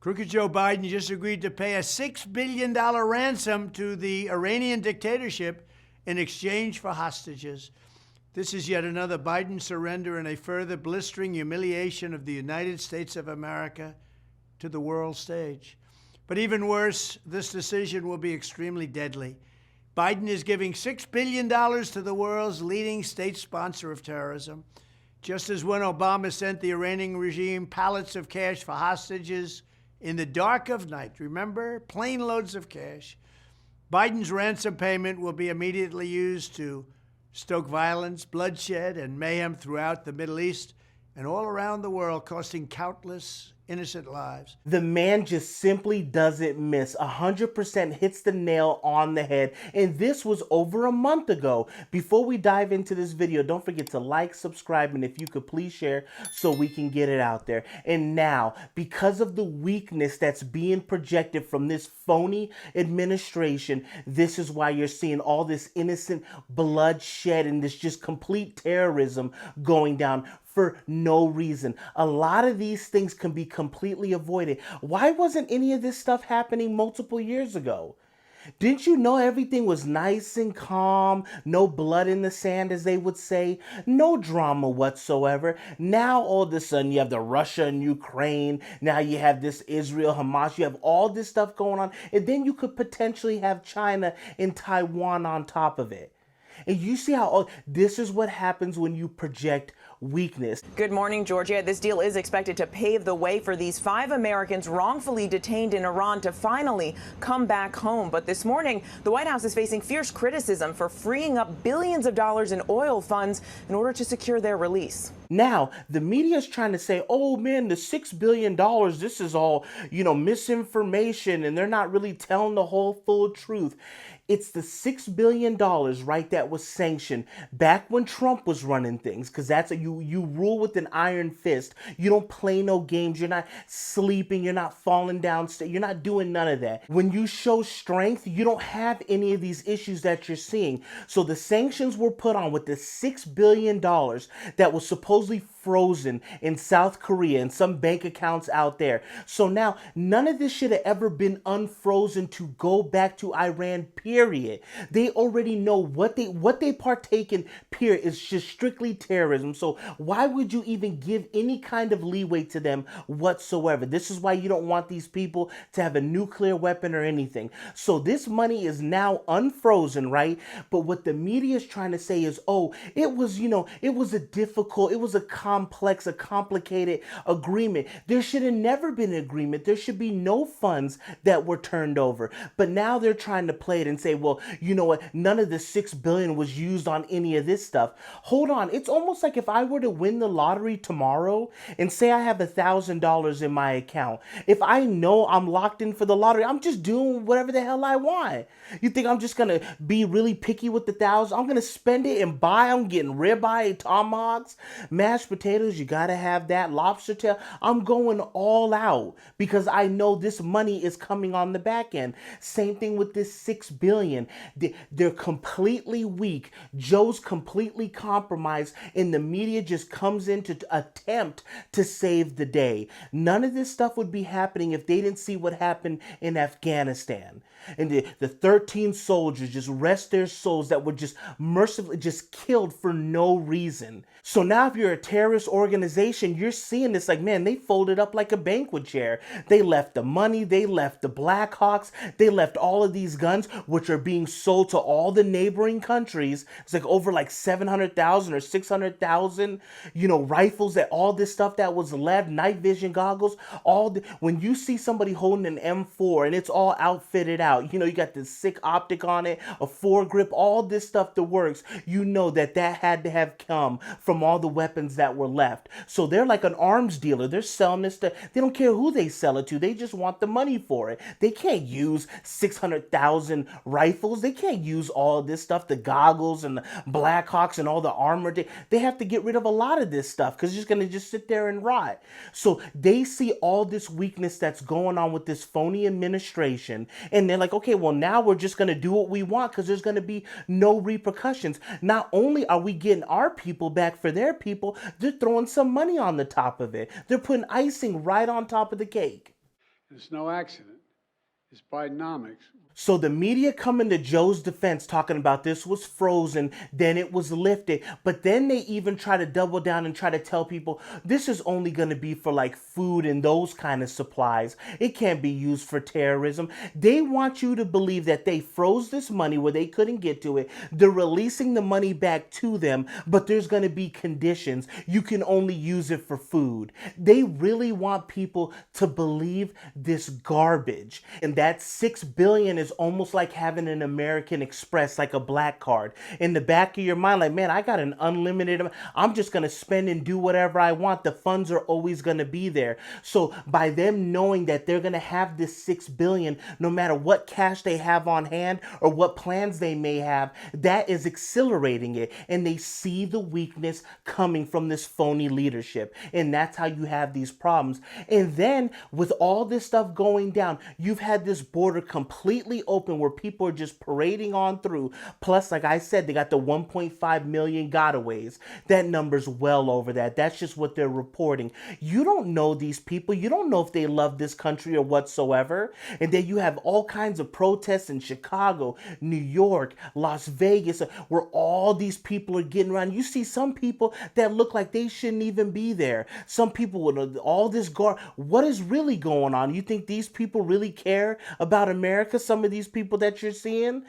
Crooked Joe Biden just agreed to pay a $6 billion ransom to the Iranian dictatorship in exchange for hostages. This is yet another Biden surrender and a further blistering humiliation of the United States of America to the world stage. But even worse, this decision will be extremely deadly. Biden is giving $6 billion to the world's leading state sponsor of terrorism. Just as when Obama sent the Iranian regime pallets of cash for hostages in the dark of night, remember? Plane loads of cash. Biden's ransom payment will be immediately used to stoke violence, bloodshed, and mayhem throughout the Middle East and all around the world, costing countless innocent lives. The man just simply doesn't miss. 100% hits the nail on the head. And this was over a month ago. Before we dive into this video, don't forget to like, subscribe, and if you could please share so we can get it out there. And now, because of the weakness that's being projected from this phony administration, this is why you're seeing all this innocent bloodshed and this just complete terrorism going down for no reason. A lot of these things can be completely avoided. Why wasn't any of this stuff happening multiple years ago? Didn't you know everything was nice and calm? No blood in the sand, as they would say. No drama whatsoever. Now, all of a sudden, you have the Russia and Ukraine. Now you have this Israel, Hamas. You have all this stuff going on. And then you could potentially have China and Taiwan on top of it. And you see how this is what happens when you project weakness. Good morning, Georgia. This deal is expected to pave the way for these 5 Americans wrongfully detained in Iran to finally come back home. But this morning, the White House is facing fierce criticism for freeing up billions of dollars in oil funds in order to secure their release. Now, the media is trying to say, oh man, the $6 billion, this is all, misinformation, and they're not really telling the whole full truth. It's the $6 billion, right, that was sanctioned back when Trump was running things, because that's you rule with an iron fist. You don't play no games. You're not sleeping. You're not falling down. You're not doing none of that. When you show strength, you don't have any of these issues that you're seeing. So the sanctions were put on with the $6 billion that was supposedly frozen in South Korea and some bank accounts out there. So now none of this should have ever been unfrozen to go back to Iran, period. They already know what they partake in, period, is just strictly terrorism. So why would you even give any kind of leeway to them whatsoever? This is why you don't want these people to have a nuclear weapon or anything. So this money is now unfrozen, right? But what the media is trying to say is, oh, it was a complex, a complicated agreement. There should have never been an agreement. There should be no funds that were turned over. But now they're trying to play it and say, well, you know what? None of the $6 billion was used on any of this stuff. Hold on. It's almost like if I were to win the lottery tomorrow and say I have $1,000 in my account. If I know I'm locked in for the lottery, I'm just doing whatever the hell I want. You think I'm just going to be really picky with the $1,000? I'm going to spend it and buy. I'm getting ribeye, tomahawks, mashed potatoes. You got to have that lobster tail. I'm going all out because I know this money is coming on the back end. Same thing with this $6 billion. They're completely weak. Joe's completely compromised, and the media just comes in to attempt to save the day. None of this stuff would be happening if they didn't see what happened in Afghanistan. And the 13 soldiers just rest their souls that were just mercifully just killed for no reason. So now if you're a terrorist organization, you're seeing this like, man, they folded up like a banquet chair. They left the money, they left the Blackhawks, they left all of these guns, which are being sold to all the neighboring countries. It's like over like 700,000 or 600,000, rifles, that all this stuff that was left, night vision goggles, when you see somebody holding an M4 and it's all outfitted out, you got this sick optic on it, a foregrip, all this stuff that works, that had to have come from all the weapons that were left. So they're like an arms dealer. They're selling this stuff. They don't care who they sell it to. They just want the money for it. They can't use 600,000 rifles. They can't use all of this stuff, the goggles and the Blackhawks and all the armor. They have to get rid of a lot of this stuff because it's just going to just sit there and rot. So they see all this weakness that's going on with this phony administration, and they're like, okay, well, now we're just going to do what we want because there's going to be no repercussions. Not only are we getting our people back for their people, they're throwing some money on the top of it. They're putting icing right on top of the cake. It's no accident. It's Bidenomics. So the media coming to Joe's defense talking about this was frozen, then it was lifted, but then they even try to double down and try to tell people this is only going to be for like food and those kind of supplies. It can't be used for terrorism. They want you to believe that they froze this money where they couldn't get to it. They're releasing the money back to them, but there's going to be conditions. You can only use it for food. They really want people to believe this garbage. And that $6 billion is almost like having an American Express, like a black card. In the back of your mind, like, man, I got an unlimited, I'm just going to spend and do whatever I want. The funds are always going to be there. So by them knowing that they're going to have this $6 billion, no matter what cash they have on hand or what plans they may have, that is accelerating it. And they see the weakness coming from this phony leadership. And that's how you have these problems. And then with all this stuff going down, you've had this border completely open where people are just parading on through. Plus, like I said, they got the 1.5 million gotaways. That number's well over that. That's just what they're reporting. You don't know these people. You don't know if they love this country or whatsoever. And then you have all kinds of protests in Chicago, New York, Las Vegas, where all these people are getting around. You see some people that look like they shouldn't even be there. Some people with all this what is really going on? You think these people really care about America? Some of these people that you're seeing,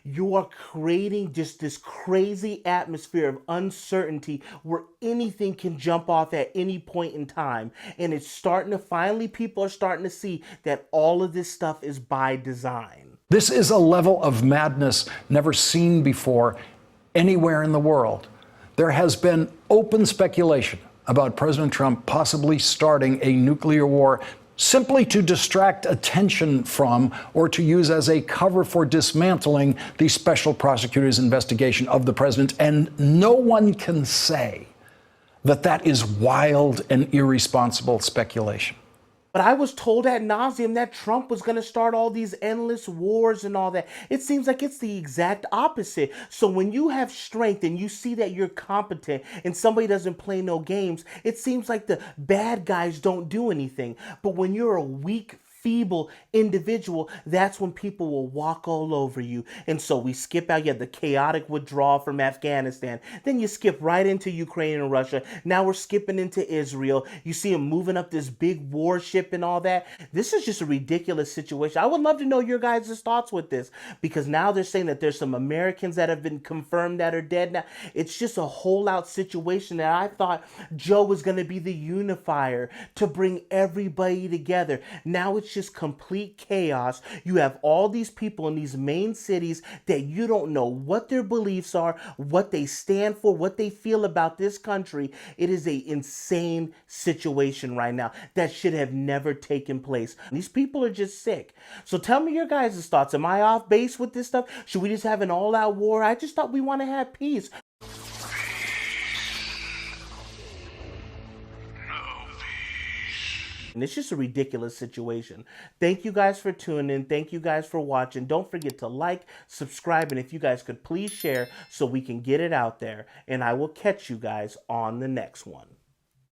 you are creating just this crazy atmosphere of uncertainty where anything can jump off at any point in time. And it's starting to, finally, people are starting to see that all of this stuff is by design. This is a level of madness never seen before anywhere in the world. There has been open speculation about President Trump possibly starting a nuclear war simply to distract attention from or to use as a cover for dismantling the special prosecutor's investigation of the president. And no one can say that that is wild and irresponsible speculation. But I was told ad nauseum that Trump was going to start all these endless wars and all that. It seems like it's the exact opposite. So when you have strength and you see that you're competent and somebody doesn't play no games, it seems like the bad guys don't do anything. But when you're a weak, feeble individual, that's when people will walk all over you. And so we skip out, you have the chaotic withdrawal from Afghanistan. Then you skip right into Ukraine and Russia. Now we're skipping into Israel. You see them moving up this big warship and all that. This is just a ridiculous situation. I would love to know your guys' thoughts with this, because now they're saying that there's some Americans that have been confirmed that are dead now. It's just a whole out situation that I thought Joe was going to be the unifier to bring everybody together. Now it's just complete chaos. You have all these people in these main cities that you don't know what their beliefs are, what they stand for, what they feel about this country. It is an insane situation right now that should have never taken place. These people are just sick. So tell me your guys' thoughts. Am I off base with this stuff? Should we just have an all-out war? I just thought we want to have peace. And it's just a ridiculous situation. Thank you guys for tuning in. Thank you guys for watching. Don't forget to like, subscribe, and if you guys could please share so we can get it out there. And I will catch you guys on the next one.